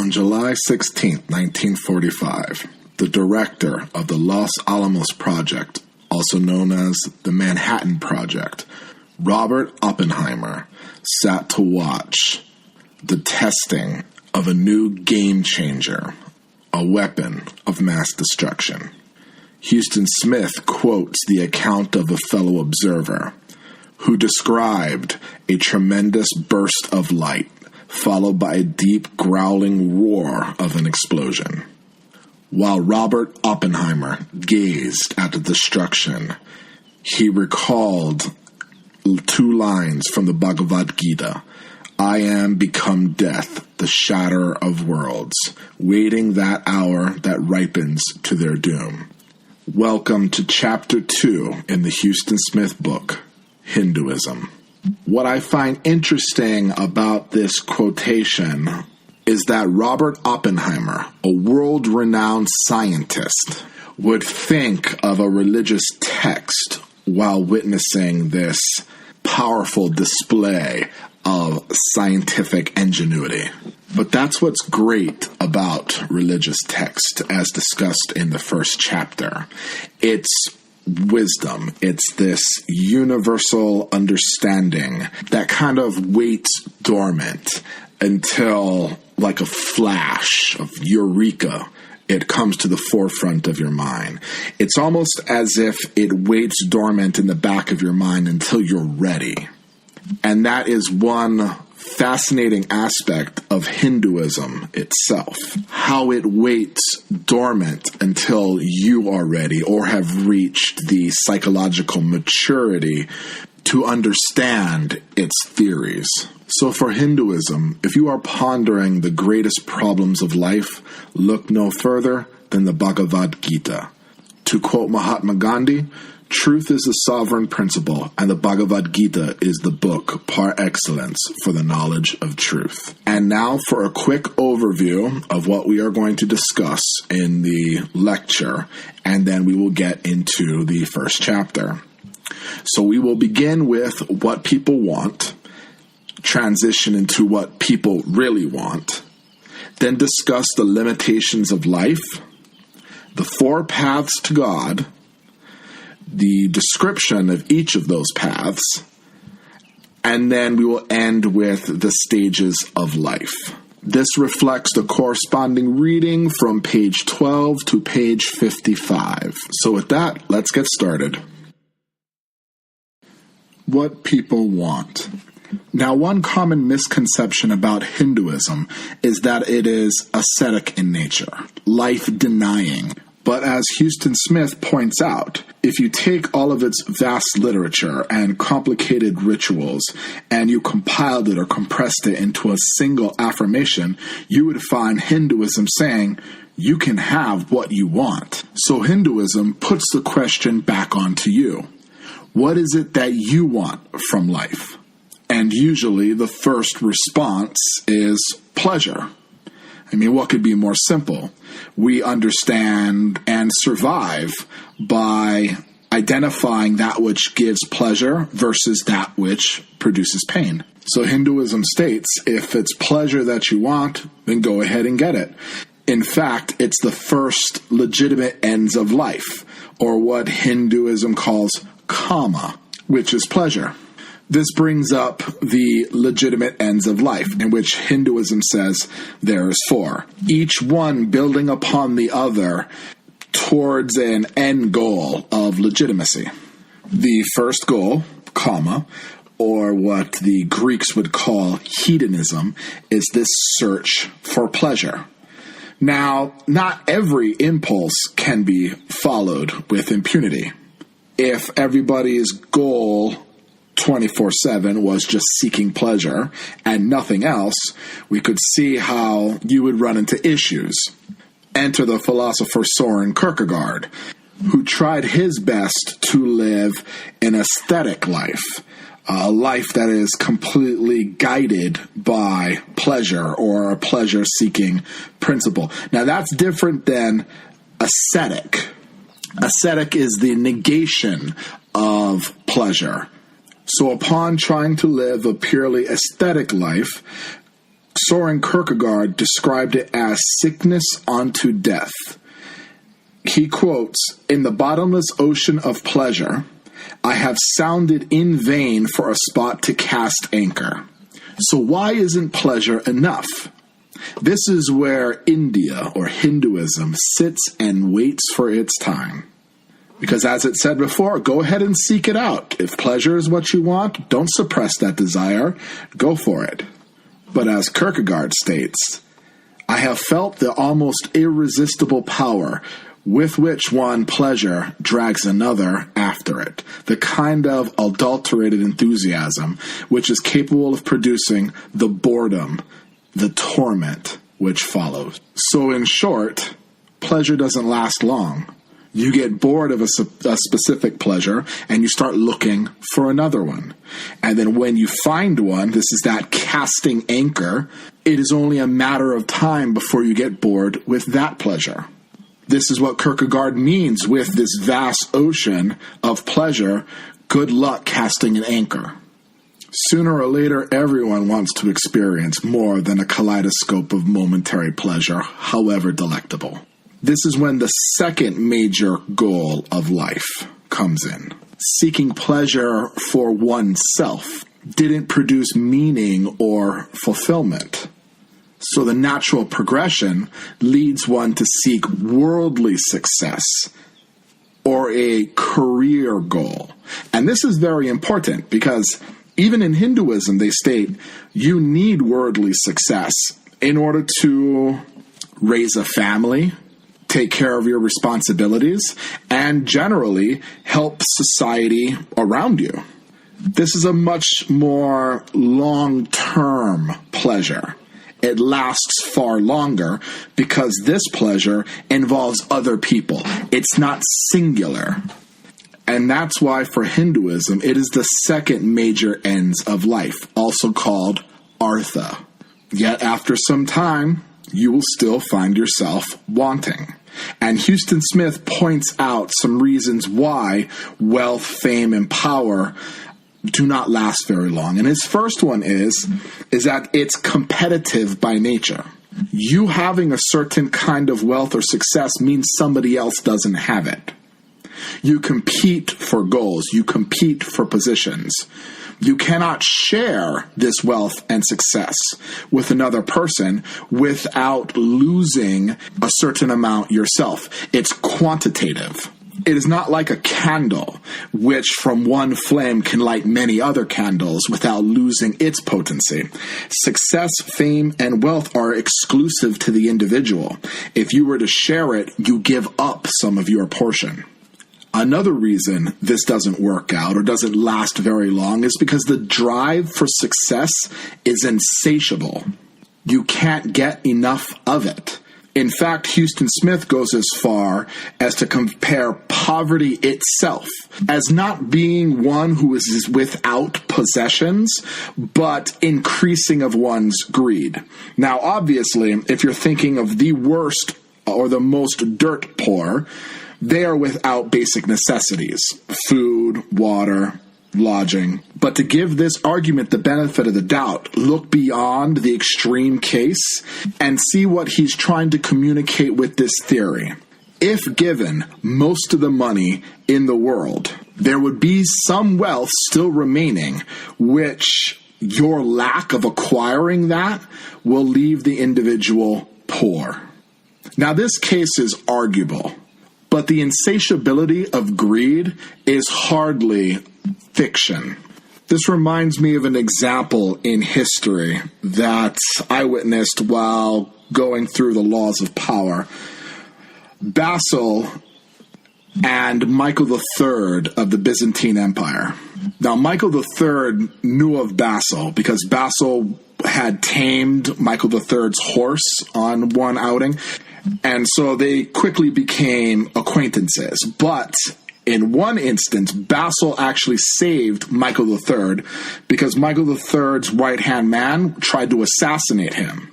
On July 16, 1945, the director of the Los Alamos Project, also known as the Manhattan Project, Robert Oppenheimer, sat to watch the testing of a new game changer, a weapon of mass destruction. Houston Smith quotes the account of a fellow observer who described a tremendous burst of light followed by a deep growling roar of an explosion. While Robert Oppenheimer gazed at the destruction, he recalled 2 lines from the Bhagavad Gita: "I am become death, the shatterer of worlds, waiting that hour that ripens to their doom." Welcome to Chapter 2 in the Houston Smith book, Hinduism. What I find interesting about this quotation is that Robert Oppenheimer, a world-renowned scientist, would think of a religious text while witnessing this powerful display of scientific ingenuity. But that's what's great about religious text, as discussed in the first chapter. It's wisdom. It's this universal understanding that kind of waits dormant until, like a flash of eureka, it comes to the forefront of your mind. It's almost as if it waits dormant in the back of your mind until you're ready. And that is one fascinating aspect of Hinduism itself, how it waits dormant until you are ready or have reached the psychological maturity to understand its theories. So for Hinduism, if you are pondering the greatest problems of life, look no further than the Bhagavad Gita. To quote Mahatma Gandhi, truth is the sovereign principle, and the Bhagavad Gita is the book par excellence for the knowledge of truth. And now for a quick overview of what we are going to discuss in the lecture, and then we will get into the first chapter. So we will begin with what people want, transition into what people really want, then discuss the limitations of life, the 4 paths to God, the description of each of those paths, and then we will end with the stages of life. This reflects the corresponding reading from page 12 to page 55. So with that, let's get started. What people want. Now, one common misconception about Hinduism is that it is ascetic in nature, life-denying. But as Houston Smith points out, if you take all of its vast literature and complicated rituals and you compiled it or compressed it into a single affirmation, you would find Hinduism saying, you can have what you want. So Hinduism puts the question back onto you. What is it that you want from life? And usually the first response is pleasure. I mean, what could be more simple? We understand and survive by identifying that which gives pleasure versus that which produces pain. So Hinduism states, if it's pleasure that you want, then go ahead and get it. In fact, it's the first legitimate ends of life, or what Hinduism calls kama, which is pleasure. This brings up the legitimate ends of life, in which Hinduism says there is 4, each one building upon the other towards an end goal of legitimacy. The first goal, kama, or what the Greeks would call hedonism, is this search for pleasure. Now, not every impulse can be followed with impunity. If everybody's goal 24/7 was just seeking pleasure and nothing else, we could see how you would run into issues. Enter the philosopher Soren Kierkegaard, who tried his best to live an aesthetic life, a life that is completely guided by pleasure or a pleasure-seeking principle. Now, that's different than ascetic. Ascetic is the negation of pleasure. So upon trying to live a purely aesthetic life, Soren Kierkegaard described it as sickness unto death. He quotes, "In the bottomless ocean of pleasure, I have sounded in vain for a spot to cast anchor." So why isn't pleasure enough? This is where India, or Hinduism, sits and waits for its time. Because as it said before, go ahead and seek it out. If pleasure is what you want, don't suppress that desire. Go for it. But as Kierkegaard states, "I have felt the almost irresistible power with which one pleasure drags another after it, the kind of adulterated enthusiasm which is capable of producing the boredom, the torment which follows." So in short, pleasure doesn't last long. You get bored of a specific pleasure and you start looking for another one. And then when you find one, this is that casting anchor, it is only a matter of time before you get bored with that pleasure. This is what Kierkegaard means with this vast ocean of pleasure. Good luck casting an anchor. Sooner or later, everyone wants to experience more than a kaleidoscope of momentary pleasure, however delectable. This is when the second major goal of life comes in. Seeking pleasure for oneself didn't produce meaning or fulfillment. So the natural progression leads one to seek worldly success or a career goal. And this is very important because even in Hinduism, they state you need worldly success in order to raise a family, take care of your responsibilities, and generally help society around you. This is a much more long-term pleasure. It lasts far longer because this pleasure involves other people. It's not singular. And that's why for Hinduism, it is the second major ends of life, also called artha. Yet after some time, you will still find yourself wanting. And Huston Smith points out some reasons why wealth, fame, and power do not last very long. And his first one is that it's competitive by nature. You having a certain kind of wealth or success means somebody else doesn't have it. You compete for goals. You compete for positions. You cannot share this wealth and success with another person without losing a certain amount yourself. It's quantitative. It is not like a candle, which from one flame can light many other candles without losing its potency. Success, fame, and wealth are exclusive to the individual. If you were to share it, you give up some of your portion. Another reason this doesn't work out or doesn't last very long is because the drive for success is insatiable. You can't get enough of it. In fact, Huston Smith goes as far as to compare poverty itself as not being one who is without possessions, but increasing of one's greed. Now, obviously, if you're thinking of the worst or the most dirt poor, they are without basic necessities, food, water, lodging. But to give this argument the benefit of the doubt, look beyond the extreme case and see what he's trying to communicate with this theory. If given most of the money in the world, there would be some wealth still remaining, which your lack of acquiring that will leave the individual poor. Now, this case is arguable, but the insatiability of greed is hardly fiction. This reminds me of an example in history that I witnessed while going through the laws of power. Basil and Michael III of the Byzantine Empire. Now, Michael III knew of Basil because Basil had tamed Michael III's horse on one outing, and so they quickly became acquaintances. But in one instance, Basil actually saved Michael III because Michael III's right-hand man tried to assassinate him.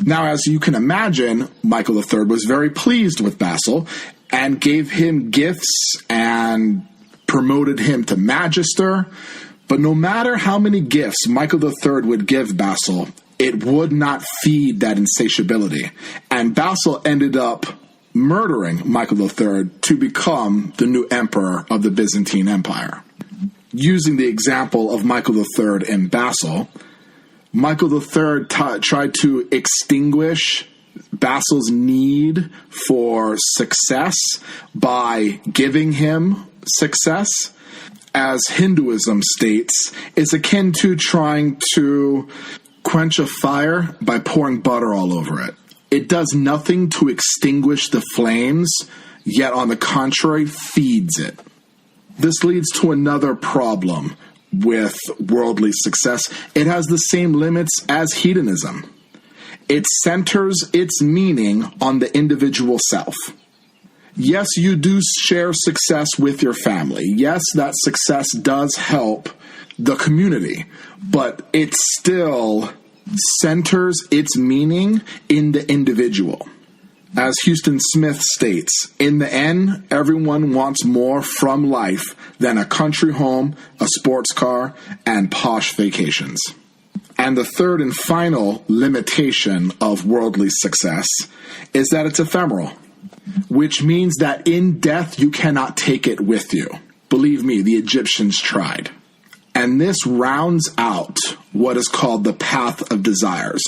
Now, as you can imagine, Michael III was very pleased with Basil and gave him gifts and promoted him to magister. But no matter how many gifts Michael III would give Basil, it would not feed that insatiability. And Basil ended up murdering Michael III to become the new emperor of the Byzantine Empire. Using the example of Michael III and Basil, Michael III tried to extinguish Basil's need for success by giving him success. As Hinduism states, it's akin to trying to quench a fire by pouring butter all over it. It does nothing to extinguish the flames, yet on the contrary, feeds it. This leads to another problem with worldly success. It has the same limits as hedonism. It centers its meaning on the individual self. Yes, you do share success with your family. Yes, that success does help the community, but it still centers its meaning in the individual. As Houston Smith states, in the end, everyone wants more from life than a country home, a sports car, and posh vacations. And the third and final limitation of worldly success is that it's ephemeral, which means that in death you cannot take it with you. Believe me, the Egyptians tried. And this rounds out what is called the path of desires,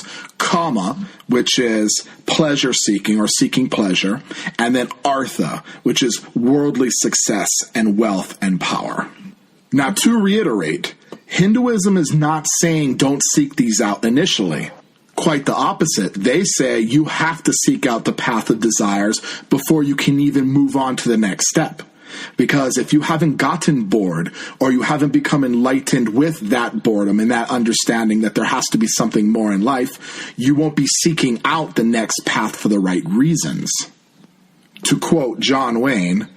which is pleasure seeking or seeking pleasure, and then artha, which is worldly success and wealth and power. Now, to reiterate, Hinduism is not saying don't seek these out initially. Quite the opposite. They say you have to seek out the path of desires before you can even move on to the next step. Because if you haven't gotten bored or you haven't become enlightened with that boredom and that understanding that there has to be something more in life, you won't be seeking out the next path for the right reasons. To quote John Wayne,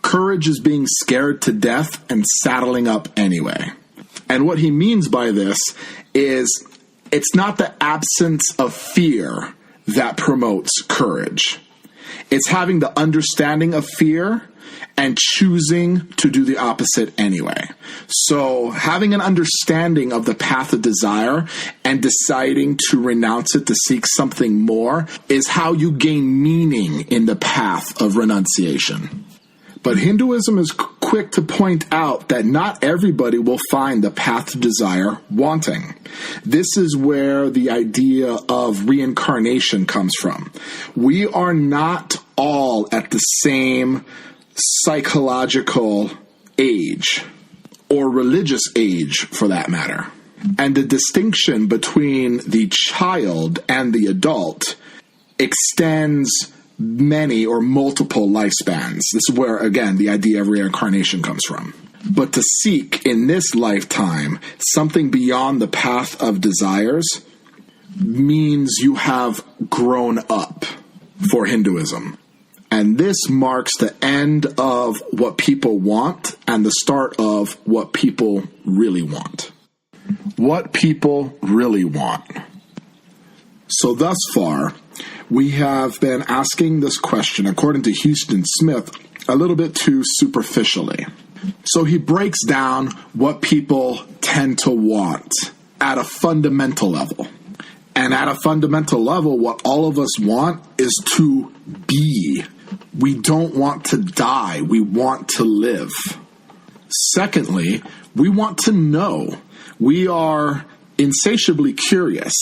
courage is being scared to death and saddling up anyway. And what he means by this is it's not the absence of fear that promotes courage. It's having the understanding of fear and choosing to do the opposite anyway. So having an understanding of the path of desire and deciding to renounce it to seek something more is how you gain meaning in the path of renunciation. But Hinduism is quick to point out that not everybody will find the path of desire wanting. This is where the idea of reincarnation comes from. We are not all at the same psychological age, or religious age for that matter. And the distinction between the child and the adult extends many or multiple lifespans. This is where, again, the idea of reincarnation comes from. But to seek in this lifetime something beyond the path of desires means you have grown up for Hinduism. And this marks the end of what people want and the start of what people really want. What people really want. So thus far, we have been asking this question, according to Houston Smith, a little bit too superficially. So he breaks down what people tend to want at a fundamental level. And at a fundamental level, what all of us want is to be. We don't want to die. We want to live. Secondly, we want to know. We are insatiably curious.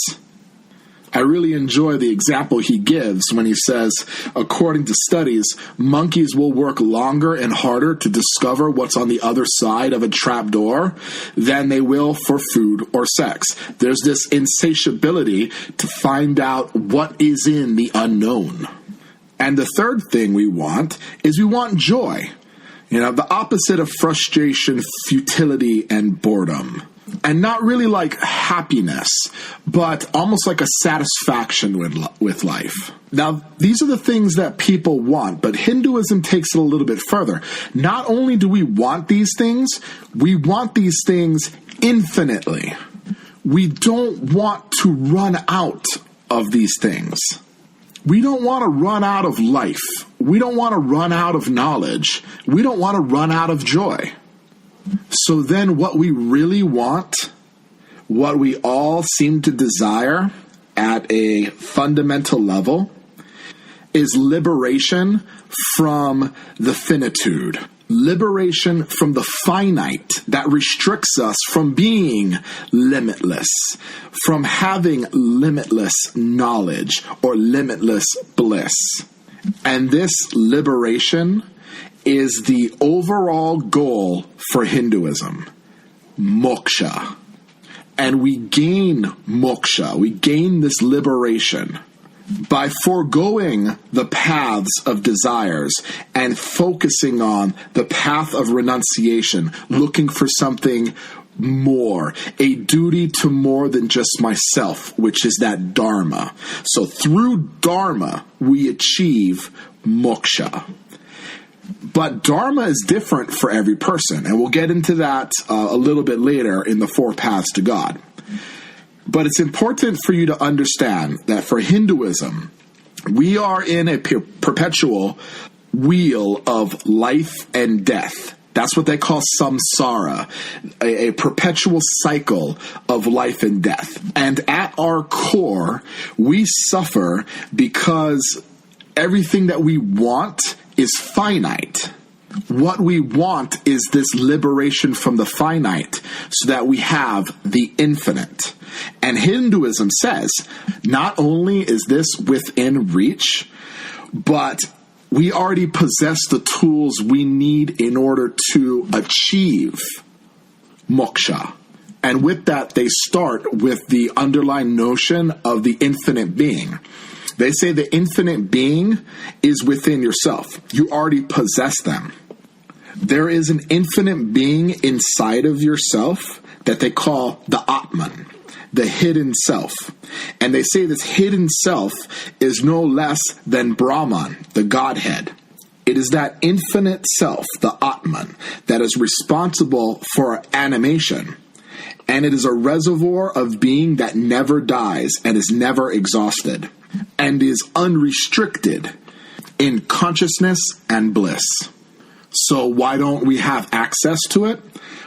I really enjoy the example he gives when he says, according to studies, monkeys will work longer and harder to discover what's on the other side of a trap door than they will for food or sex. There's this insatiability to find out what is in the unknown. And the third thing we want is we want joy. The opposite of frustration, futility, and boredom. And not really like happiness, but almost like a satisfaction with life. Now, these are the things that people want, but Hinduism takes it a little bit further. Not only do we want these things infinitely. We don't want to run out of these things. We don't want to run out of life. We don't want to run out of knowledge. We don't want to run out of joy. So then what we really want what we all seem to desire at a fundamental level is liberation from the finitude, liberation from the finite that restricts us from being limitless, from having limitless knowledge or limitless bliss. And this liberation is the overall goal for Hinduism, moksha. And we gain moksha, we gain this liberation by foregoing the paths of desires and focusing on the path of renunciation, looking for something more, a duty to more than just myself, which is that dharma. So through dharma, we achieve moksha. But dharma is different for every person, and we'll get into that a little bit later in the four paths to God. But it's important for you to understand that for Hinduism, we are in a perpetual wheel of life and death. That's what they call samsara, a perpetual cycle of life and death. And at our core, we suffer because everything that we want is finite. What we want is this liberation from the finite so that we have the infinite. And Hinduism says not only is this within reach, but we already possess the tools we need in order to achieve moksha. And with that, they start with the underlying notion of the infinite being. They say the infinite being is within yourself. You already possess them. There is an infinite being inside of yourself that they call the Atman, the hidden self. And they say this hidden self is no less than Brahman, the Godhead. It is that infinite self, the Atman, that is responsible for animation. And it is a reservoir of being that never dies and is never exhausted, and is unrestricted in consciousness and bliss. So why don't we have access to it?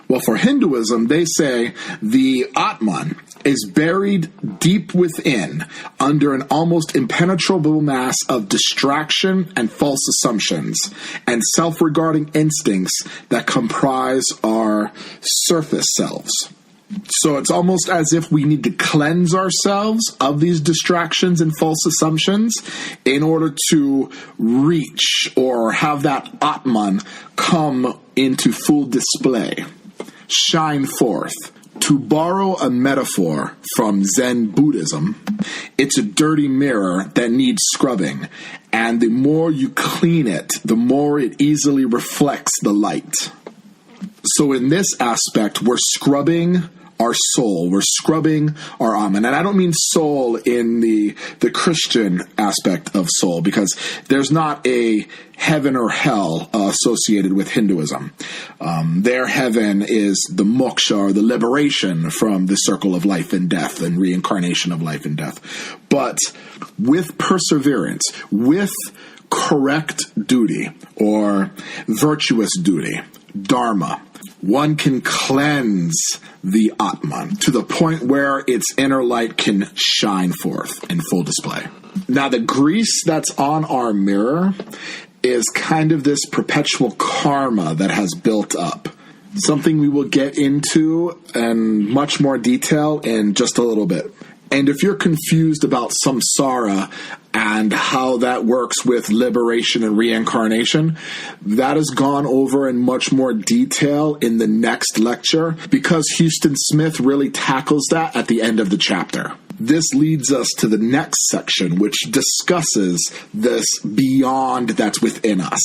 Well, for Hinduism, they say the Atman is buried deep within under an almost impenetrable mass of distraction and false assumptions and self-regarding instincts that comprise our surface selves. So it's almost as if we need to cleanse ourselves of these distractions and false assumptions in order to reach or have that Atman come into full display, shine forth. To borrow a metaphor from Zen Buddhism, it's a dirty mirror that needs scrubbing, and the more you clean it, the more it easily reflects the light. So in this aspect, we're scrubbing our soul. We're scrubbing our Atman. And I don't mean soul in the Christian aspect of soul, because there's not a heaven or hell associated with Hinduism. Their heaven is the moksha, or the liberation from the circle of life and death and reincarnation of life and death. But with perseverance, with correct duty or virtuous duty, dharma, one can cleanse the Atman to the point where its inner light can shine forth in full display. Now, the grease that's on our mirror is kind of this perpetual karma that has built up. Something we will get into in much more detail in just a little bit. And if you're confused about samsara and how that works with liberation and reincarnation, that is gone over in much more detail in the next lecture, because Houston Smith really tackles that at the end of the chapter. This leads us to the next section, which discusses this beyond that's within us.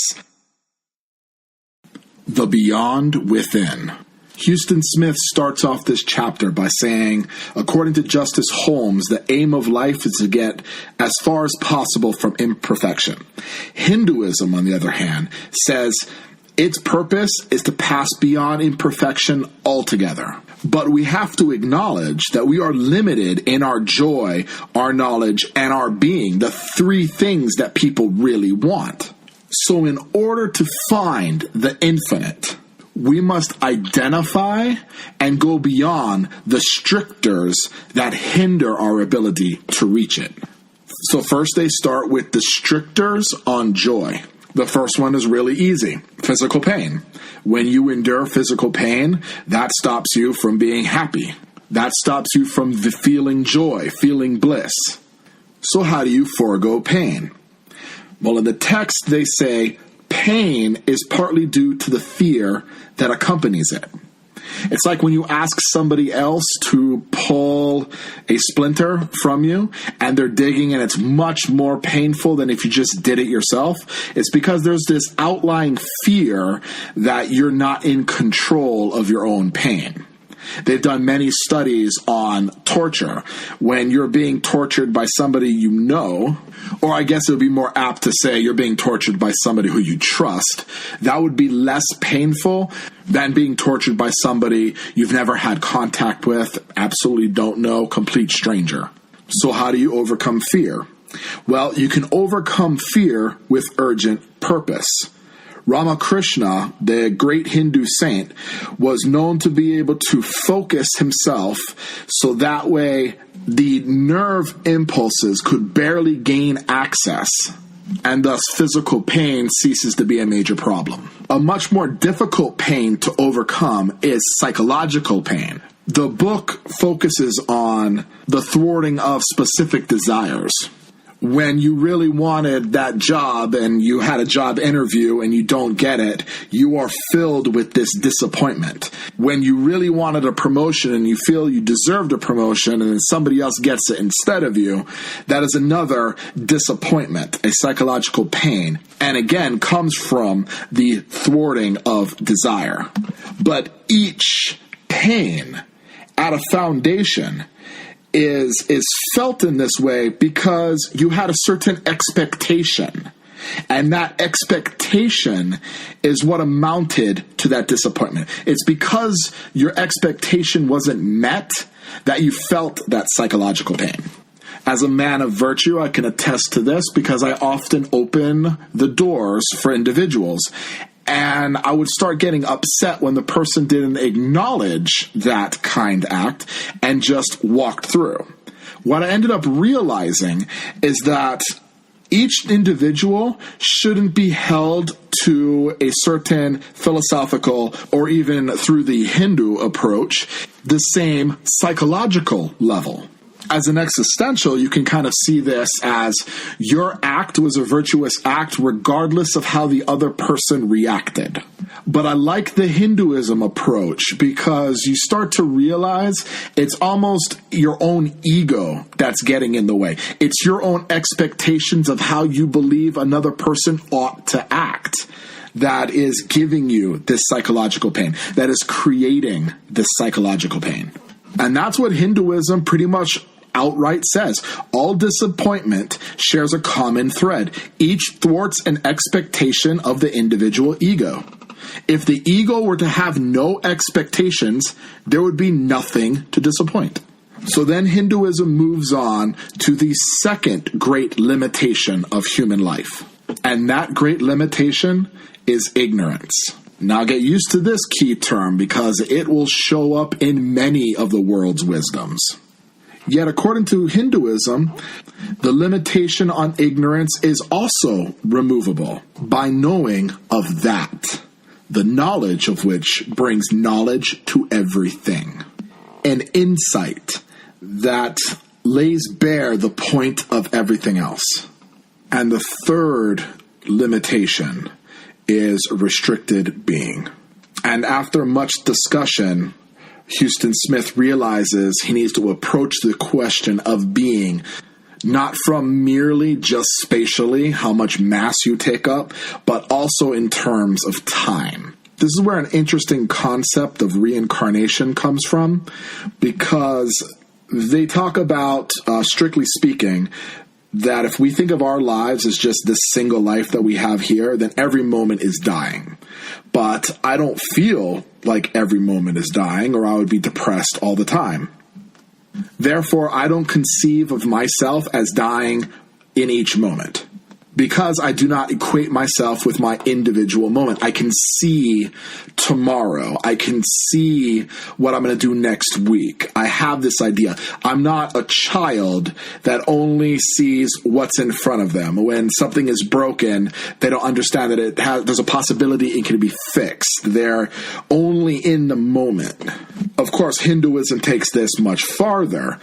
The beyond within. Houston Smith starts off this chapter by saying, according to Justice Holmes, the aim of life is to get as far as possible from imperfection. Hinduism, on the other hand, says its purpose is to pass beyond imperfection altogether. But we have to acknowledge that we are limited in our joy, our knowledge, and our being, the three things that people really want. So in order to find the infinite, we must identify and go beyond the strictures that hinder our ability to reach it. So first they start with the strictures on joy. The first one is really easy. Physical pain. When you endure physical pain, that stops you from being happy. That stops you from feeling joy, feeling bliss. So how do you forego pain? Well, in the text they say pain is partly due to the fear that accompanies it. It's like when you ask somebody else to pull a splinter from you and they're digging and it's much more painful than if you just did it yourself. It's because there's this outlying fear that you're not in control of your own pain. They've done many studies on torture. When you're being tortured by somebody you know, or I guess it would be more apt to say you're being tortured by somebody who you trust, that would be less painful than being tortured by somebody you've never had contact with, absolutely don't know, complete stranger. So how do you overcome fear? Well, you can overcome fear with urgent purpose. Ramakrishna, the great Hindu saint, was known to be able to focus himself so that way the nerve impulses could barely gain access, and thus physical pain ceases to be a major problem. A much more difficult pain to overcome is psychological pain. The book focuses on the thwarting of specific desires. When you really wanted that job and you had a job interview and you don't get it, you are filled with this disappointment. When you really wanted a promotion and you feel you deserved a promotion and then somebody else gets it instead of you, that is another disappointment, a psychological pain, and again comes from the thwarting of desire. But each pain at a foundation is felt in this way because you had a certain expectation. And that expectation is what amounted to that disappointment. It's because your expectation wasn't met that you felt that psychological pain. As a man of virtue, I can attest to this because I often open the doors for individuals. And I would start getting upset when the person didn't acknowledge that kind act and just walked through. What I ended up realizing is that each individual shouldn't be held to a certain philosophical or even through the Hindu approach, the same psychological level. As an existential, you can kind of see this as your act was a virtuous act regardless of how the other person reacted. But I like the Hinduism approach because you start to realize it's almost your own ego that's getting in the way. It's your own expectations of how you believe another person ought to act that is giving you this psychological pain, that is creating this psychological pain. And that's what Hinduism pretty much outright says. All disappointment shares a common thread. Each thwarts an expectation of the individual ego. If the ego were to have no expectations, there would be nothing to disappoint. So then Hinduism moves on to the second great limitation of human life. And that great limitation is ignorance. Now get used to this key term because it will show up in many of the world's wisdoms. Yet according to Hinduism, the limitation on ignorance is also removable by knowing of that, the knowledge of which brings knowledge to everything. An insight that lays bare the point of everything else. And the third limitation is restricted being. And after much discussion, Houston Smith realizes he needs to approach the question of being not from merely just spatially, how much mass you take up, but also in terms of time. This is where an interesting concept of reincarnation comes from, because they talk about, strictly speaking, that if we think of our lives as just this single life that we have here, then every moment is dying. But I don't feel like every moment is dying, or I would be depressed all the time. Therefore, I don't conceive of myself as dying in each moment. because I do not equate myself with my individual moment. I can see tomorrow. I can see what I'm going to do next week. I have this idea. I'm not a child that only sees what's in front of them. When something is broken, they don't understand that there's a possibility it can be fixed. They're only in the moment. Of course, Hinduism takes this much farther.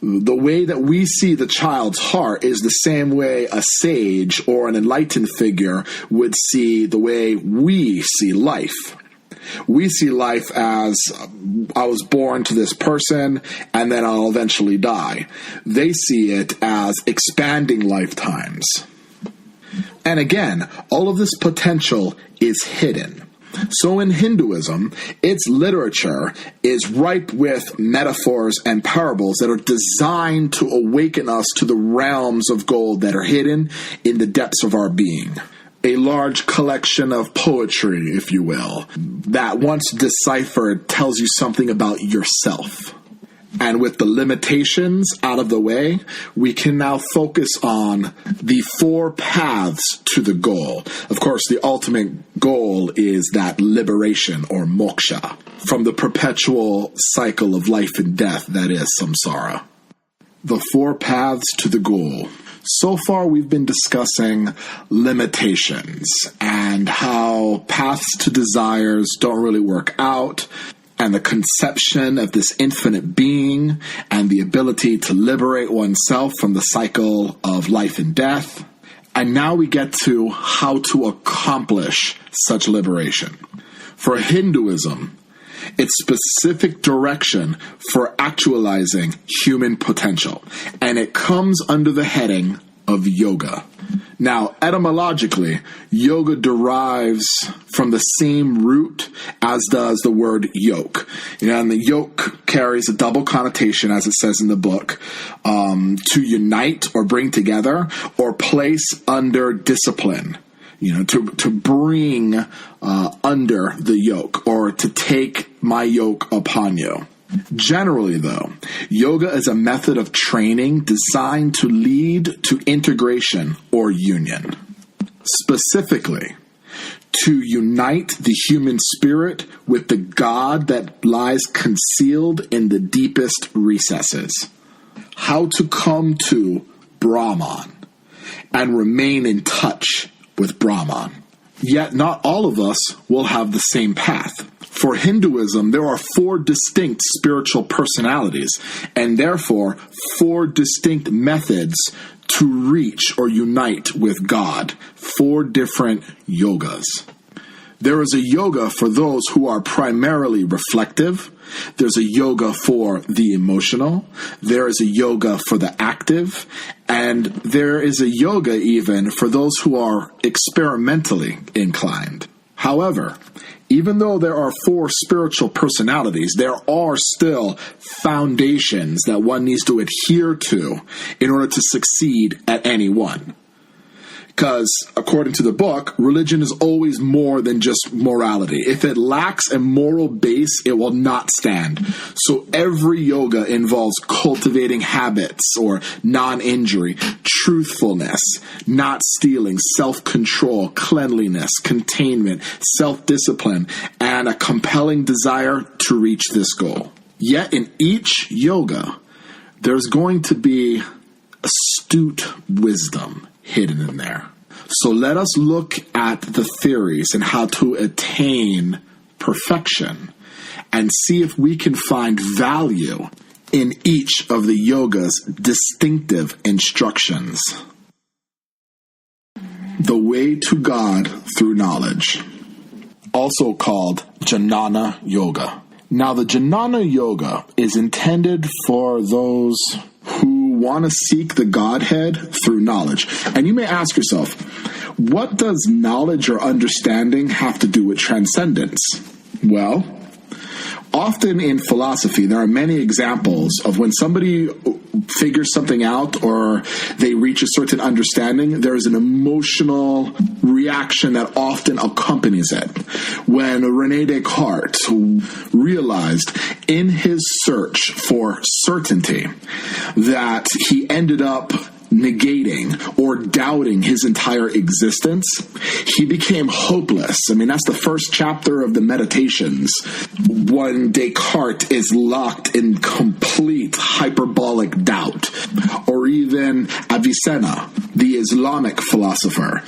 The way that we see the child's heart is the same way a sage or an enlightened figure would see the way we see life. We see life as, I was born to this person and then I'll eventually die. They see it as expanding lifetimes. And again, all of this potential is hidden. So in Hinduism, its literature is ripe with metaphors and parables that are designed to awaken us to the realms of gold that are hidden in the depths of our being. A large collection of poetry, if you will, that once deciphered tells you something about yourself. And with the limitations out of the way, we can now focus on the 4 paths to the goal. Of course, the ultimate goal is that liberation or moksha from the perpetual cycle of life and death that is samsara. The 4 paths to the goal. So far, we've been discussing limitations and how paths to desires don't really work out, and the conception of this infinite being and the ability to liberate oneself from the cycle of life and death. And now we get to how to accomplish such liberation. For Hinduism, its specific direction for actualizing human potential, and it comes under the heading of yoga. Now, etymologically, yoga derives from the same root as does the word yoke. And the yoke carries a double connotation, as it says in the book, to unite or bring together or place under discipline. To bring under the yoke, or to take my yoke upon you. Generally, though, yoga is a method of training designed to lead to integration or union. Specifically, to unite the human spirit with the God that lies concealed in the deepest recesses. How to come to Brahman and remain in touch with Brahman. Yet not all of us will have the same path. For Hinduism, there are 4 distinct spiritual personalities, and therefore 4 distinct methods to reach or unite with God. 4 different yogas. There is a yoga for those who are primarily reflective. There's a yoga for the emotional. There is a yoga for the active. And there is a yoga even for those who are experimentally inclined. However, even though there are 4 spiritual personalities, there are still foundations that one needs to adhere to in order to succeed at any one. Because, according to the book, religion is always more than just morality. If it lacks a moral base, it will not stand. So every yoga involves cultivating habits or non-injury, truthfulness, not stealing, self-control, cleanliness, containment, self-discipline, and a compelling desire to reach this goal. Yet in each yoga, there's going to be astute wisdom hidden in there. So let us look at the theories and how to attain perfection and see if we can find value in each of the yoga's distinctive instructions. The way to God through knowledge, also called Jnana Yoga. Now, the Jnana Yoga is intended for those who want to seek the Godhead through knowledge. And you may ask yourself, what does knowledge or understanding have to do with transcendence? Well, often in philosophy, there are many examples of when somebody figures something out or they reach a certain understanding, there is an emotional reaction that often accompanies it. When René Descartes realized in his search for certainty that he ended up negating or doubting his entire existence, he became hopeless. I mean, that's the first chapter of the Meditations, when Descartes is locked in complete hyperbolic doubt. Or even Avicenna, the Islamic philosopher,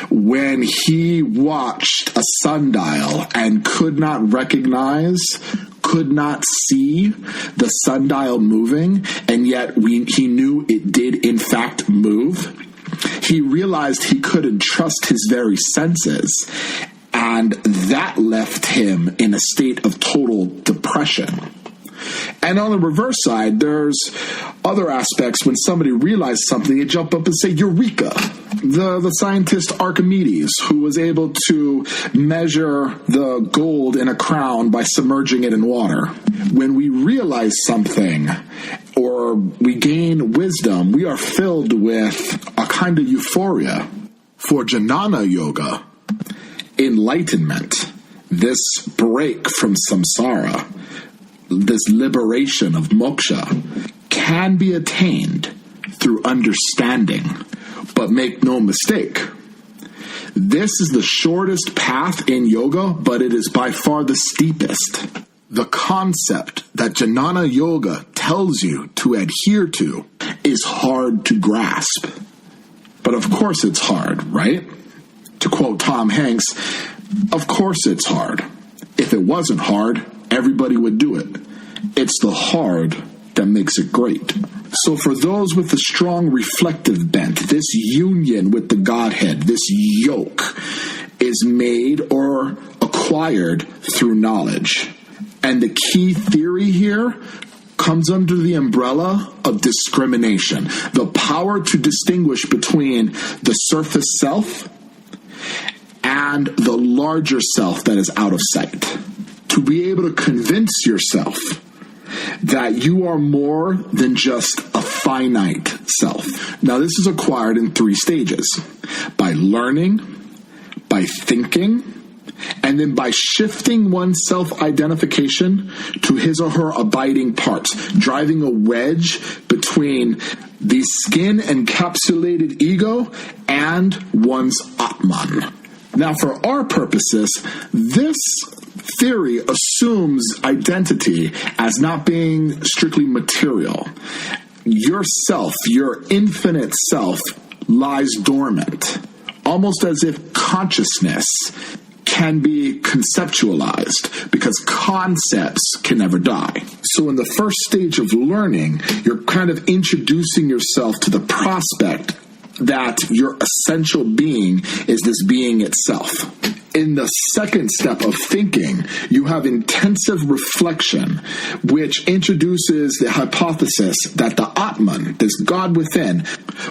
when he watched a sundial and could not see the sundial moving, and yet he knew it did in fact move. He realized he couldn't trust his very senses, and that left him in a state of total depression. And on the reverse side, there's other aspects. When somebody realizes something, they jump up and say, Eureka! The scientist Archimedes, who was able to measure the gold in a crown by submerging it in water. When we realize something or we gain wisdom, we are filled with a kind of euphoria. For Jnana Yoga, enlightenment, this break from samsara, this liberation of moksha, can be attained through understanding. But make no mistake, this is the shortest path in yoga, but it is by far the steepest. The concept that Jnana Yoga tells you to adhere to is hard to grasp. But of course it's hard, right? To quote Tom Hanks, of course it's hard. If it wasn't hard, everybody would do it. It's the hard that makes it great. So for those with a strong reflective bent, this union with the Godhead, this yoke, is made or acquired through knowledge. And the key theory here comes under the umbrella of discrimination, the power to distinguish between the surface self and the larger self that is out of sight. To be able to convince yourself that you are more than just a finite self. Now, this is acquired in 3 stages: by learning, by thinking, and then by shifting one's self-identification to his or her abiding parts, driving a wedge between the skin-encapsulated ego and one's Atman. Now, for our purposes, this theory assumes identity as not being strictly material. Your self, your infinite self, lies dormant, almost as if consciousness can be conceptualized, because concepts can never die. So in the first stage of learning, you're kind of introducing yourself to the prospect that your essential being is this being itself. In the second step of thinking, you have intensive reflection, which introduces the hypothesis that the Atman, this God within,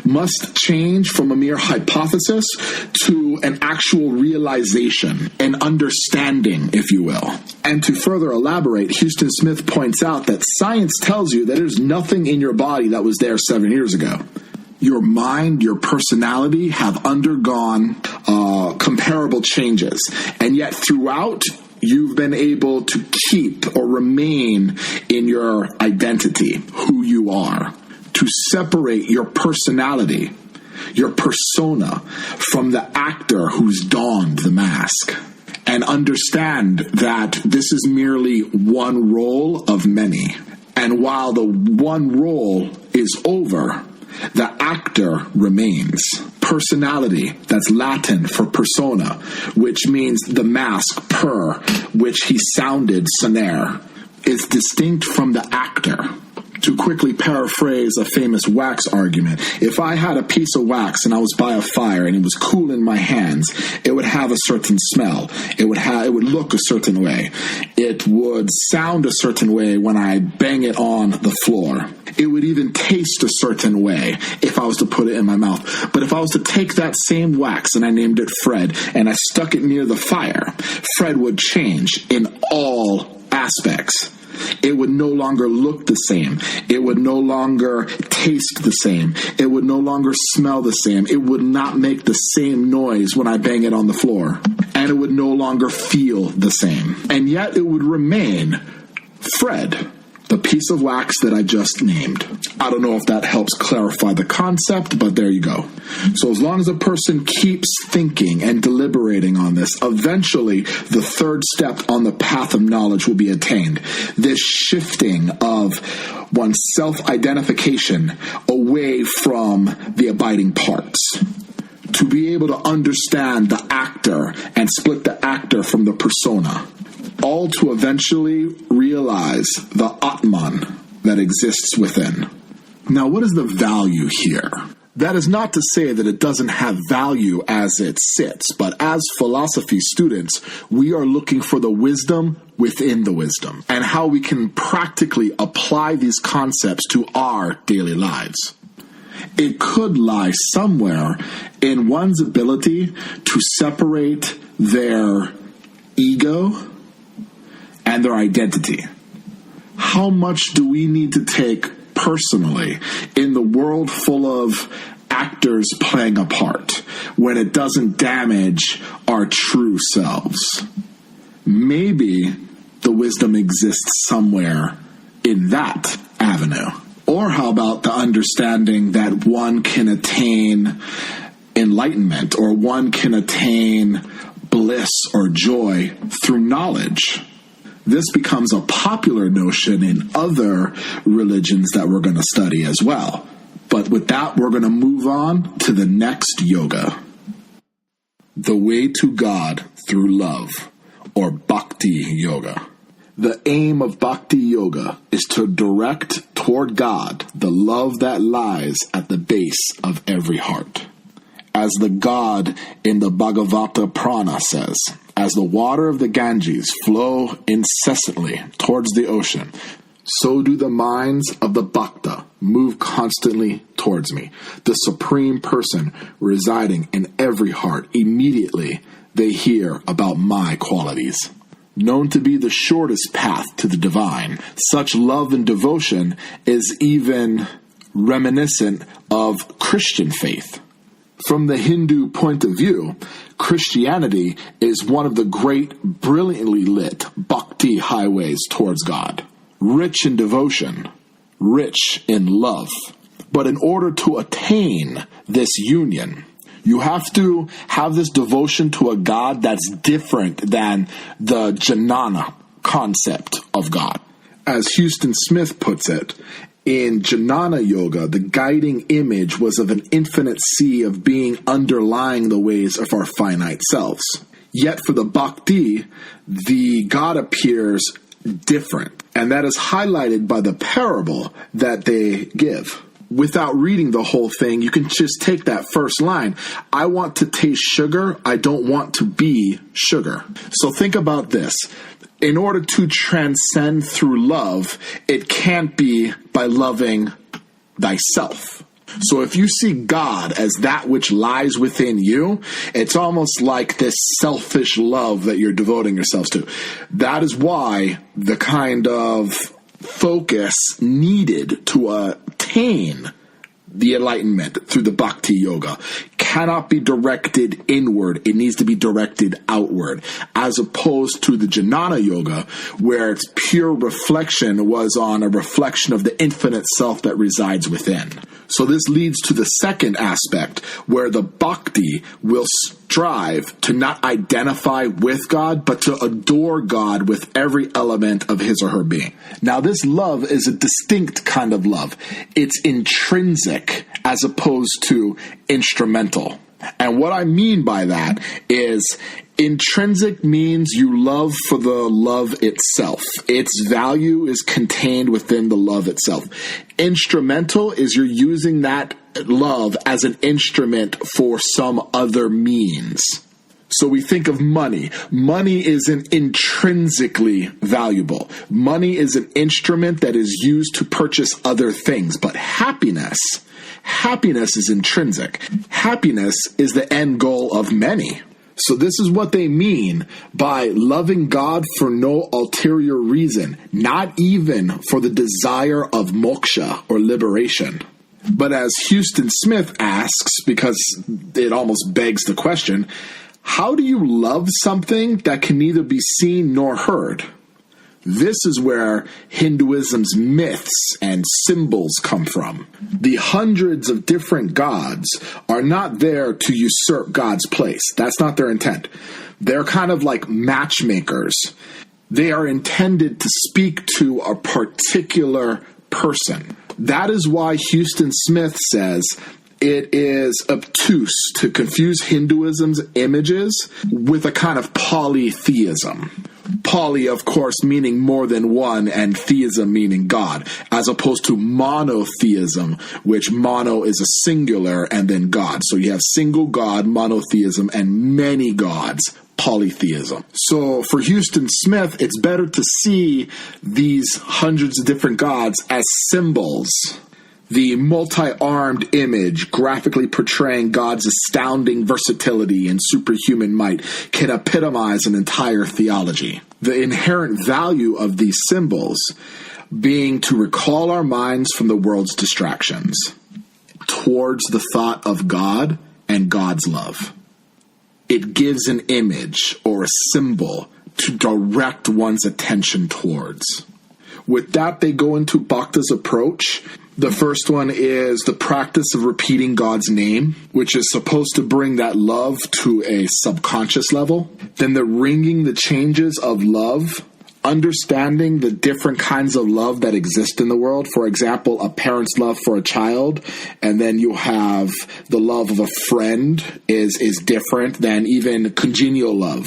must change from a mere hypothesis to an actual realization, an understanding, if you will. And to further elaborate, Houston Smith points out that science tells you that there's nothing in your body that was there 7 years ago. Your mind, your personality have undergone comparable changes. And yet throughout, you've been able to keep or remain in your identity, who you are. To separate your personality, your persona, from the actor who's donned the mask. And understand that this is merely one role of many. And while the one role is over, the actor remains. Personality, that's Latin for persona, which means the mask per which he sounded sonare, is distinct from the actor. To quickly paraphrase a famous wax argument, if I had a piece of wax and I was by a fire and it was cool in my hands, it would have a certain smell. It would look a certain way. It would sound a certain way when I bang it on the floor. It would even taste a certain way if I was to put it in my mouth. But if I was to take that same wax and I named it Fred and I stuck it near the fire, Fred would change in all aspects. It would no longer look the same. It would no longer taste the same. It would no longer smell the same. It would not make the same noise when I bang it on the floor. And it would no longer feel the same. And yet it would remain Fred, the piece of wax that I just named. I don't know if that helps clarify the concept, but there you go. So as long as a person keeps thinking and deliberating on this, eventually the third step on the path of knowledge will be attained. This shifting of one's self-identification away from the abiding parts. To be able to understand the actor and split the actor from the persona. All to eventually realize the Atman that exists within. Now, what is the value here? That is not to say that it doesn't have value as it sits, but as philosophy students, we are looking for the wisdom within the wisdom and how we can practically apply these concepts to our daily lives. It could lie somewhere in one's ability to separate their ego and their identity. How much do we need to take personally in the world full of actors playing a part when it doesn't damage our true selves? Maybe the wisdom exists somewhere in that avenue. Or how about the understanding that one can attain enlightenment or one can attain bliss or joy through knowledge? This becomes a popular notion in other religions that we're going to study as well. But with that, we're going to move on to the next yoga. The way to God through love, or Bhakti Yoga. The aim of Bhakti Yoga is to direct toward God the love that lies at the base of every heart. As the God in the Bhagavata Purana says, as the water of the Ganges flow incessantly towards the ocean, so do the minds of the Bhakta move constantly towards me, the Supreme Person residing in every heart. Immediately they hear about my qualities. Known to be the shortest path to the divine, such love and devotion is even reminiscent of Christian faith. From the Hindu point of view, Christianity is one of the great, brilliantly lit bhakti highways towards God. Rich in devotion, rich in love. But in order to attain this union, you have to have this devotion to a God that's different than the Jnana concept of God. As Houston Smith puts it, in Jnana Yoga, the guiding image was of an infinite sea of being underlying the ways of our finite selves. Yet for the Bhakti, the God appears different, and that is highlighted by the parable that they give. Without reading the whole thing, you can just take that first line. I want to taste sugar. I don't want to be sugar. So think about this. In order to transcend through love, it can't be by loving thyself. So if you see God as that which lies within you, it's almost like this selfish love that you're devoting yourselves to. That is why the kind of focus needed to attain the enlightenment through the Bhakti Yoga cannot be directed inward. It needs to be directed outward, as opposed to the Jnana Yoga, where its pure reflection was on a reflection of the infinite self that resides within. So this leads to the second aspect, where the Bhakti will strive to not identify with God, but to adore God with every element of his or her being. Now, this love is a distinct kind of love. It's intrinsic as opposed to instrumental. And what I mean by that is intrinsic means you love for the love itself. Its value is contained within the love itself. Instrumental is you're using that love as an instrument for some other means. So we think of money. Money isn't intrinsically valuable. Money is an instrument that is used to purchase other things. But happiness is intrinsic. Happiness is the end goal of many. So this is what they mean by loving God for no ulterior reason, not even for the desire of moksha or liberation. But as Houston Smith asks, because it almost begs the question, how do you love something that can neither be seen nor heard? This is where Hinduism's myths and symbols come from. The hundreds of different gods are not there to usurp God's place. That's not their intent. They're kind of like matchmakers. They are intended to speak to a particular person. That is why Houston Smith says it is obtuse to confuse Hinduism's images with a kind of polytheism. Poly, of course, meaning more than one, and theism meaning God, as opposed to monotheism, which mono is a singular and then God. So you have single God, monotheism, and many gods, polytheism. So for Houston Smith, it's better to see these hundreds of different gods as symbols. The multi-armed image graphically portraying God's astounding versatility and superhuman might can epitomize an entire theology. The inherent value of these symbols being to recall our minds from the world's distractions towards the thought of God and God's love. It gives an image or a symbol to direct one's attention towards. With that, they go into Bhakta's approach. The first one is the practice of repeating God's name, which is supposed to bring that love to a subconscious level. Then the ringing the changes of love, understanding the different kinds of love that exist in the world. For example, a parent's love for a child, and then you have the love of a friend is different than even congenial love.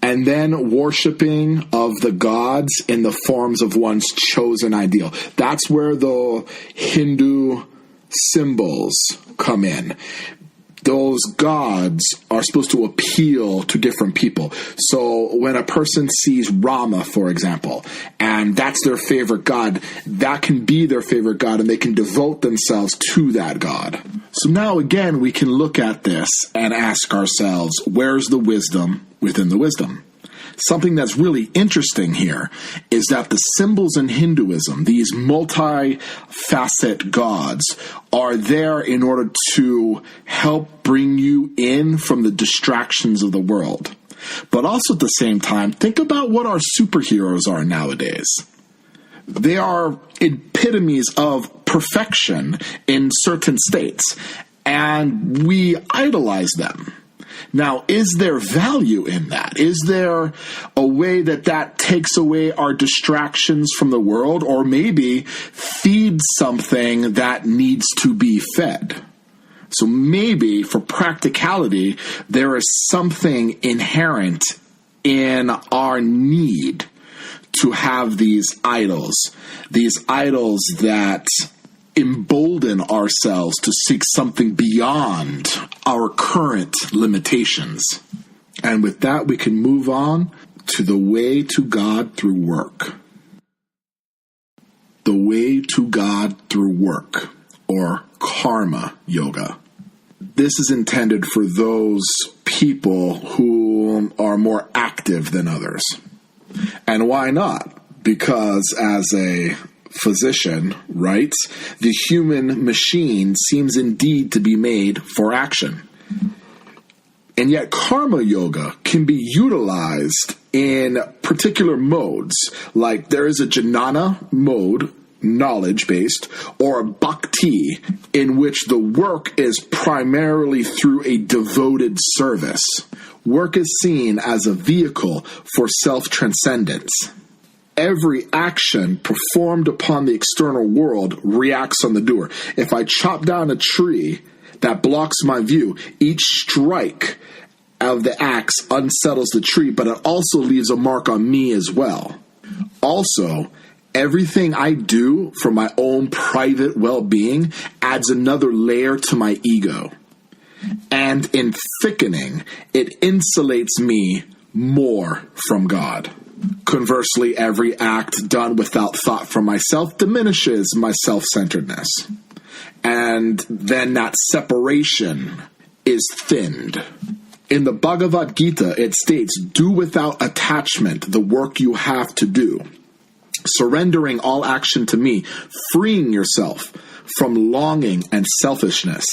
And then worshiping of the gods in the forms of one's chosen ideal. That's where the Hindu symbols come in. Those gods are supposed to appeal to different people. So when a person sees Rama, for example, and that's their favorite god, that can be their favorite god, and they can devote themselves to that god. So now again, we can look at this and ask ourselves, where's the wisdom within the wisdom? Something that's really interesting here is that the symbols in Hinduism, these multi-facet gods, are there in order to help bring you in from the distractions of the world. But also at the same time, think about what our superheroes are nowadays. They are epitomes of perfection in certain states, and we idolize them. Now, is there value in that? Is there a way that takes away our distractions from the world, or maybe feeds something that needs to be fed? So maybe, for practicality, there is something inherent in our need to have these idols that embolden ourselves to seek something beyond our current limitations. And with that, we can move on to the way to God through work. The way to God through work, or karma yoga. This is intended for those people who are more active than others. And why not? Because as a physician writes, the human machine seems indeed to be made for action. And yet karma yoga can be utilized in particular modes, like there is a jnana mode, knowledge-based, or a bhakti, in which the work is primarily through a devoted service. Work is seen as a vehicle for self-transcendence. Every action performed upon the external world reacts on the doer. If I chop down a tree that blocks my view, each strike of the axe unsettles the tree, but it also leaves a mark on me as well. Also, everything I do for my own private well-being adds another layer to my ego. And in thickening, it insulates me more from God. Conversely, every act done without thought for myself diminishes my self-centeredness. And then that separation is thinned. In the Bhagavad Gita, it states, "Do without attachment the work you have to do, surrendering all action to me, freeing yourself from longing and selfishness.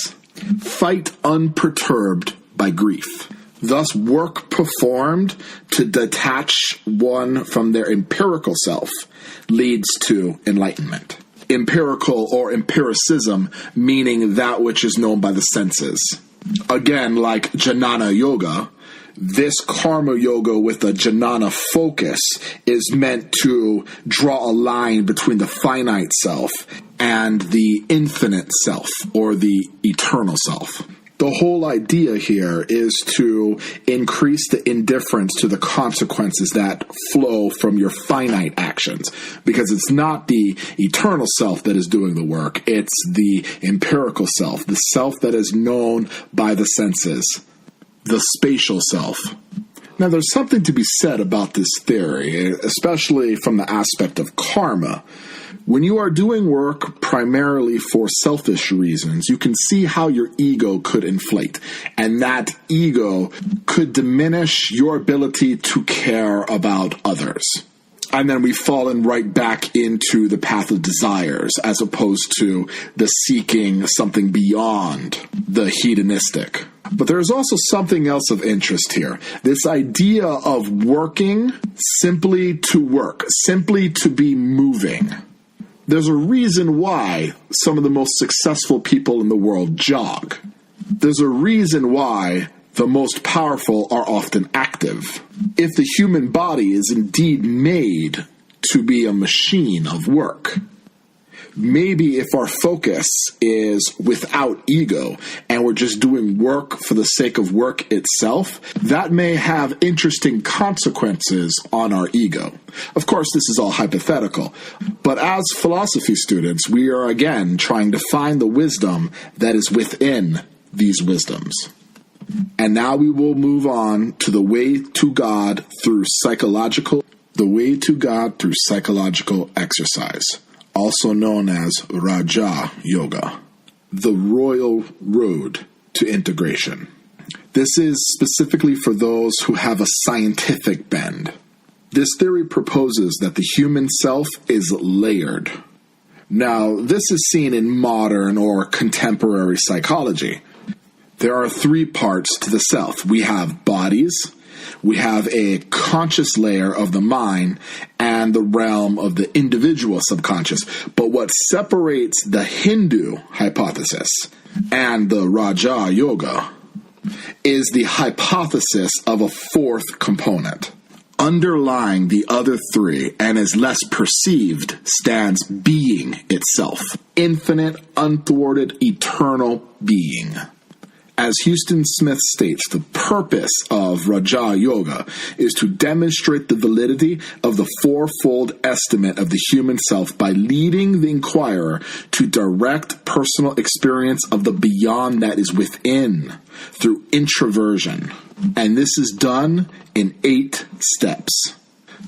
Fight unperturbed by grief." Thus, work performed to detach one from their empirical self leads to enlightenment. Empirical or empiricism, meaning that which is known by the senses. Again, like Jnana Yoga, this karma yoga with a jnana focus is meant to draw a line between the finite self and the infinite self, or the eternal self. The whole idea here is to increase the indifference to the consequences that flow from your finite actions, because it's not the eternal self that is doing the work, it's the empirical self, the self that is known by the senses, the spatial self. Now, there's something to be said about this theory, especially from the aspect of karma. When you are doing work primarily for selfish reasons, you can see how your ego could inflate, and that ego could diminish your ability to care about others. And then we've fallen right back into the path of desires, as opposed to the seeking something beyond the hedonistic. But there's also something else of interest here. This idea of working simply to work, simply to be moving. There's a reason why some of the most successful people in the world jog. There's a reason why the most powerful are often active. If the human body is indeed made to be a machine of work, maybe if our focus is without ego and we're just doing work for the sake of work itself, that may have interesting consequences on our ego. Of course, this is all hypothetical, but as philosophy students, we are again trying to find the wisdom that is within these wisdoms. And now we will move on to the way to God through psychological exercise, also known as Raja Yoga, the royal road to integration. This is specifically for those who have a scientific bend. This theory proposes that the human self is layered. Now, this is seen in modern or contemporary psychology. There are three parts to the self. We have bodies, we have a conscious layer of the mind, and the realm of the individual subconscious. But what separates the Hindu hypothesis and the Raja Yoga is the hypothesis of a fourth component. Underlying the other three, and is less perceived, stands being itself. Infinite, unthwarted, eternal being. As Houston Smith states, the purpose of Raja Yoga is to demonstrate the validity of the fourfold estimate of the human self by leading the inquirer to direct personal experience of the beyond that is within through introversion. And this is done in 8 steps.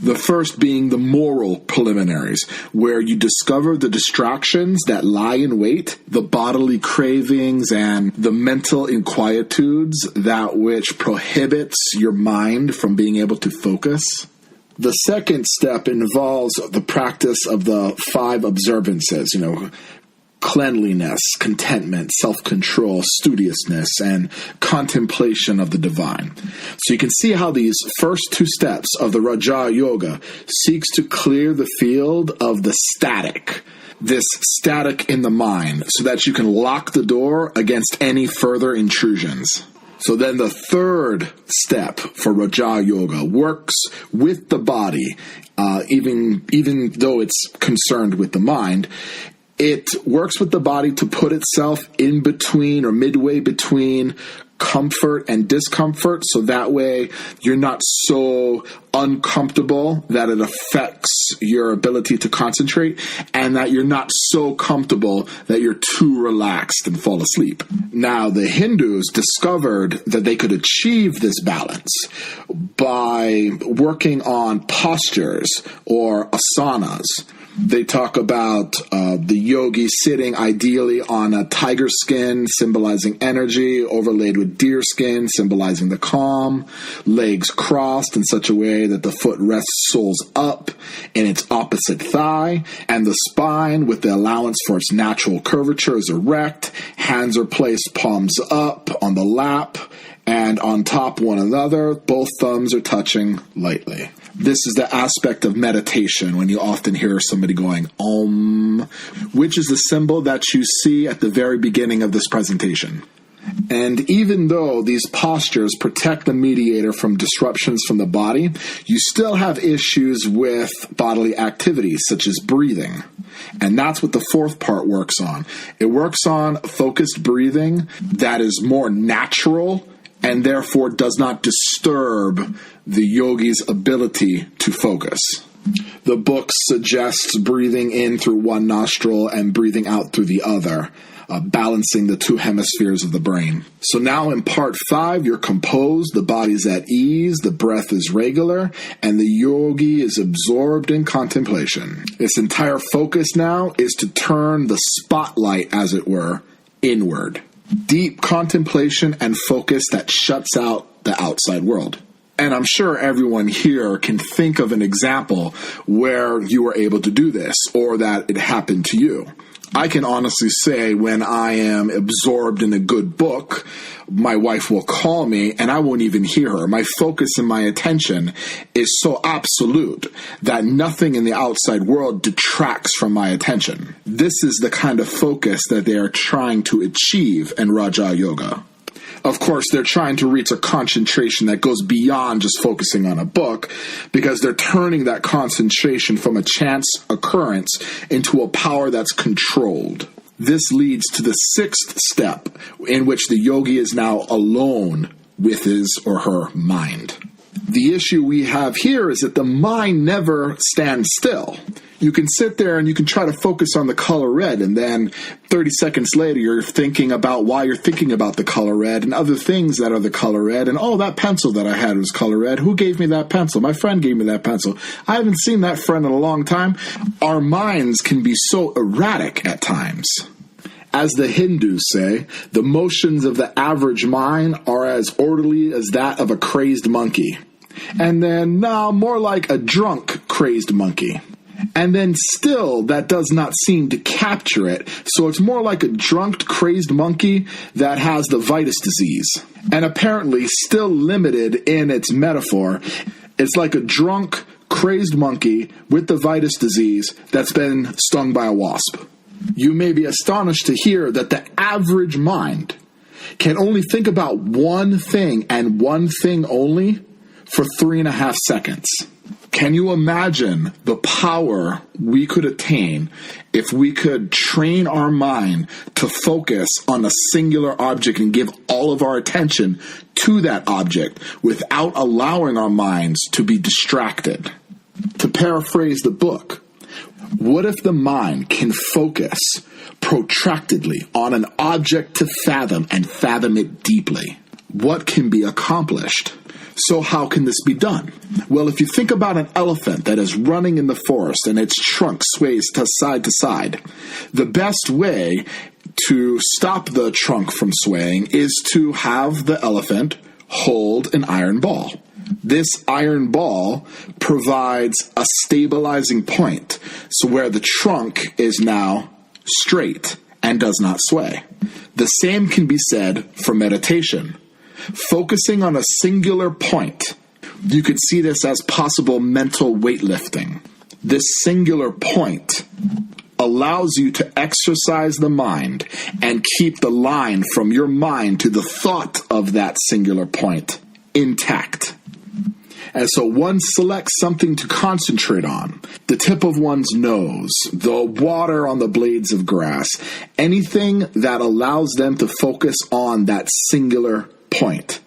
The first being the moral preliminaries, where you discover the distractions that lie in wait, the bodily cravings and the mental inquietudes, that which prohibits your mind from being able to focus. The second step involves the practice of the 5 observances, cleanliness, contentment, self-control, studiousness, and contemplation of the divine. So you can see how these first 2 steps of the Raja Yoga seeks to clear the field of the static, this static in the mind, so that you can lock the door against any further intrusions. So then the third step for Raja Yoga works with the body, even though it's concerned with the mind. It works with the body to put itself in between or midway between comfort and discomfort, so that way you're not so uncomfortable that it affects your ability to concentrate, and that you're not so comfortable that you're too relaxed and fall asleep. Now, the Hindus discovered that they could achieve this balance by working on postures or asanas. They talk about the yogi sitting ideally on a tiger skin, symbolizing energy, overlaid with deer skin, symbolizing the calm, legs crossed in such a way that the foot rests soles up in its opposite thigh, and the spine, with the allowance for its natural curvature, is erect. Hands are placed palms up on the lap, and on top one another, both thumbs are touching lightly. This is the aspect of meditation when you often hear somebody going Om, which is the symbol that you see at the very beginning of this presentation. And even though these postures protect the mediator from disruptions from the body, you still have issues with bodily activities such as breathing. And that's what the fourth part works on. It works on focused breathing that is more natural and therefore does not disturb the yogi's ability to focus. The book suggests breathing in through one nostril and breathing out through the other, balancing the two hemispheres of the brain. So now in part 5, you're composed, the body's at ease, the breath is regular, and the yogi is absorbed in contemplation. Its entire focus now is to turn the spotlight, as it were, inward. Deep contemplation and focus that shuts out the outside world. And I'm sure everyone here can think of an example where you were able to do this or that it happened to you. I can honestly say when I am absorbed in a good book, my wife will call me and I won't even hear her. My focus and my attention is so absolute that nothing in the outside world detracts from my attention. This is the kind of focus that they are trying to achieve in Raja Yoga. Of course, they're trying to reach a concentration that goes beyond just focusing on a book, because they're turning that concentration from a chance occurrence into a power that's controlled. This leads to the 6th step, in which the yogi is now alone with his or her mind. The issue we have here is that the mind never stands still. You can sit there and you can try to focus on the color red, and then 30 seconds later you're thinking about why you're thinking about the color red and other things that are the color red. And oh, that pencil that I had was color red. Who gave me that pencil? My friend gave me that pencil. I haven't seen that friend in a long time. Our minds can be so erratic at times. As the Hindus say, the motions of the average mind are as orderly as that of a crazed monkey. And then, more like a drunk crazed monkey. And then still, that does not seem to capture it. So it's more like a drunk, crazed monkey that has the vitus disease. And apparently still limited in its metaphor. It's like a drunk, crazed monkey with the vitus disease that's been stung by a wasp. You may be astonished to hear that the average mind can only think about one thing and one thing only for 3.5 seconds. Can you imagine the power we could attain if we could train our mind to focus on a singular object and give all of our attention to that object without allowing our minds to be distracted? To paraphrase the book, what if the mind can focus protractedly on an object to fathom and fathom it deeply? What can be accomplished? So how can this be done? Well, if you think about an elephant that is running in the forest and its trunk sways to side, the best way to stop the trunk from swaying is to have the elephant hold an iron ball. This iron ball provides a stabilizing point, so where the trunk is now straight and does not sway. The same can be said for meditation. Focusing on a singular point, you could see this as possible mental weightlifting. This singular point allows you to exercise the mind and keep the line from your mind to the thought of that singular point intact. And so one selects something to concentrate on. The tip of one's nose, the water on the blades of grass, anything that allows them to focus on that singular point.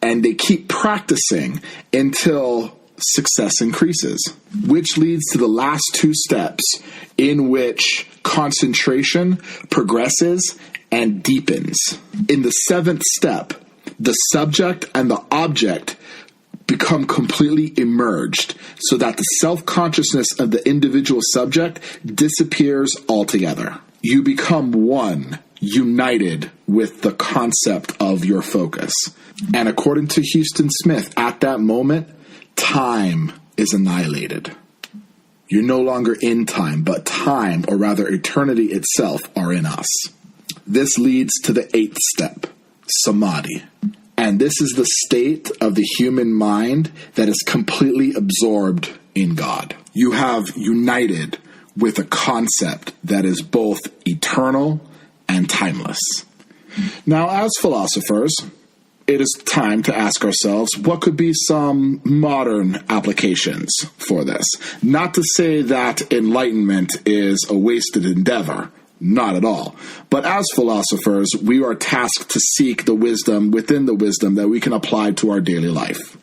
And they keep practicing until success increases, which leads to the last 2 steps in which concentration progresses and deepens. In the 7th step, the subject and the object become completely emerged so that the self-consciousness of the individual subject disappears altogether. You become one, united with the concept of your focus. And according to Houston Smith, at that moment, time is annihilated. You're no longer in time, but time, or rather eternity itself, are in us. This leads to the 8th step, samadhi. And this is the state of the human mind that is completely absorbed in God. You have united with a concept that is both eternal and timeless. Now, as philosophers, it is time to ask ourselves, what could be some modern applications for this? Not to say that enlightenment is a wasted endeavor. Not at all. But as philosophers, we are tasked to seek the wisdom within the wisdom that we can apply to our daily life.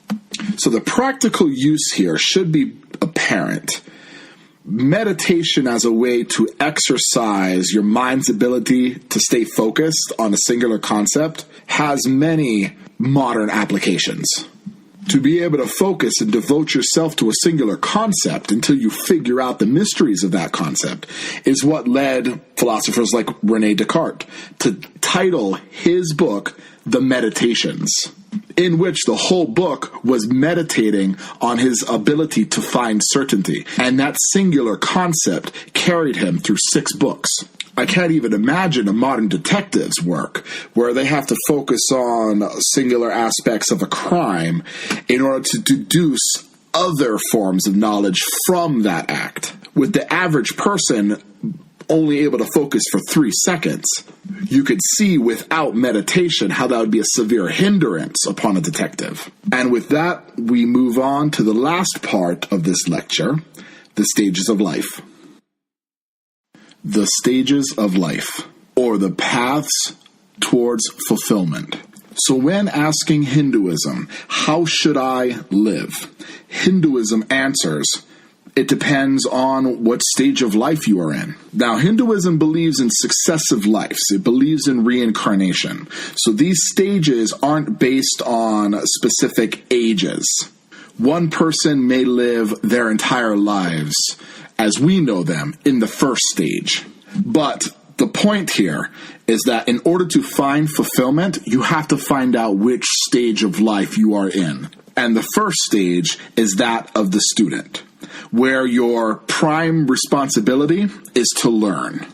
So the practical use here should be apparent. Meditation as a way to exercise your mind's ability to stay focused on a singular concept has many modern applications. To be able to focus and devote yourself to a singular concept until you figure out the mysteries of that concept is what led philosophers like René Descartes to title his book The Meditations, in which the whole book was meditating on his ability to find certainty. And that singular concept carried him through 6 books. I can't even imagine a modern detective's work where they have to focus on singular aspects of a crime in order to deduce other forms of knowledge from that act. With the average person only able to focus for 3 seconds, you could see without meditation how that would be a severe hindrance upon a detective. And with that, we move on to the last part of this lecture, the stages of life. The stages of life, or the paths towards fulfillment. So when asking Hinduism, how should I live? Hinduism answers, it depends on what stage of life you are in. Now, Hinduism believes in successive lives. It believes in reincarnation. So these stages aren't based on specific ages. One person may live their entire lives as we know them in the first stage. But the point here is that in order to find fulfillment, you have to find out which stage of life you are in. And the first stage is that of the student, where your prime responsibility is to learn.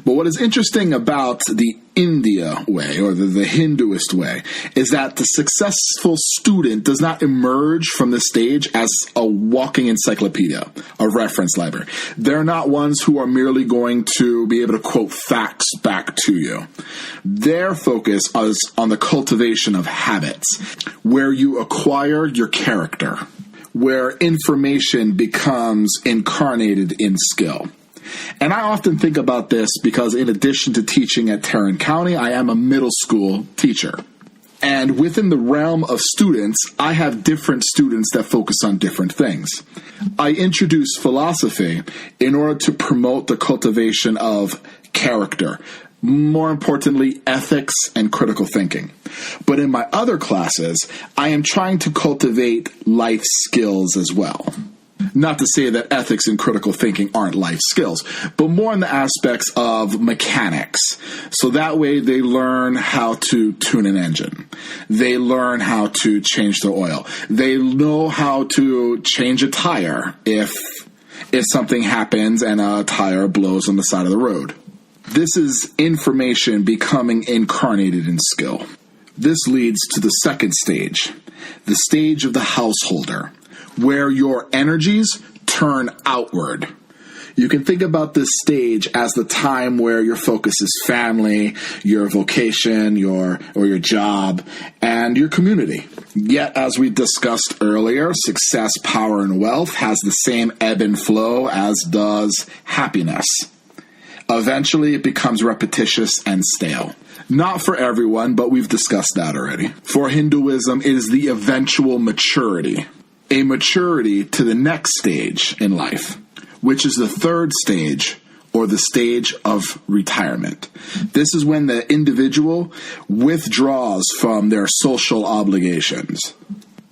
But what is interesting about the India way, or the Hinduist way, is that the successful student does not emerge from the stage as a walking encyclopedia, a reference library. They're not ones who are merely going to be able to quote facts back to you. Their focus is on the cultivation of habits, where you acquire your character, where information becomes incarnated in skill. And I often think about this because in addition to teaching at Tarrant County, I am a middle school teacher. And within the realm of students, I have different students that focus on different things. I introduce philosophy in order to promote the cultivation of character, more importantly, ethics and critical thinking. But in my other classes, I am trying to cultivate life skills as well. Not to say that ethics and critical thinking aren't life skills, but more in the aspects of mechanics. So that way they learn how to tune an engine. They learn how to change the oil. They know how to change a tire if something happens and a tire blows on the side of the road. This is information becoming incarnated in skill. This leads to the second stage, the stage of the householder, where your energies turn outward. You can think about this stage as the time where your focus is family, your vocation, your job, and your community. Yet, as we discussed earlier, success, power, and wealth has the same ebb and flow as does happiness. Eventually, it becomes repetitious and stale. Not for everyone, but we've discussed that already. For Hinduism, it is the eventual maturity. A maturity to the next stage in life, which is the third stage, or the stage of retirement. This is when the individual withdraws from their social obligations,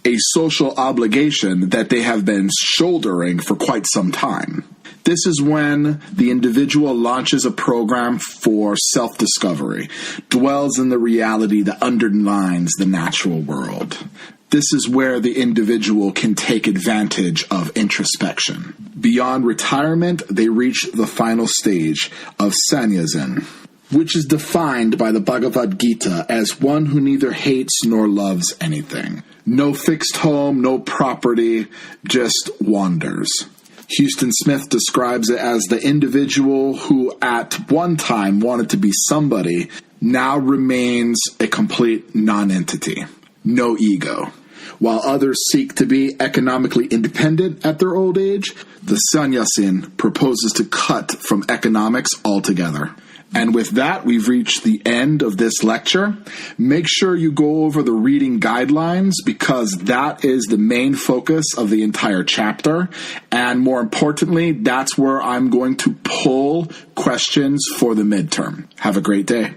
a social obligation that they have been shouldering for quite some time. This is when the individual launches a program for self-discovery, dwells in the reality that underlines the natural world. This is where the individual can take advantage of introspection. Beyond retirement, they reach the final stage of sannyasam. which is defined by the Bhagavad Gita as one who neither hates nor loves anything. No fixed home, no property, just wanders. Houston Smith describes it as the individual who at one time wanted to be somebody, now remains a complete non-entity. No ego. While others seek to be economically independent at their old age, the sannyasin proposes to cut from economics altogether. And with that, we've reached the end of this lecture. Make sure you go over the reading guidelines because that is the main focus of the entire chapter. And more importantly, that's where I'm going to pull questions for the midterm. Have a great day.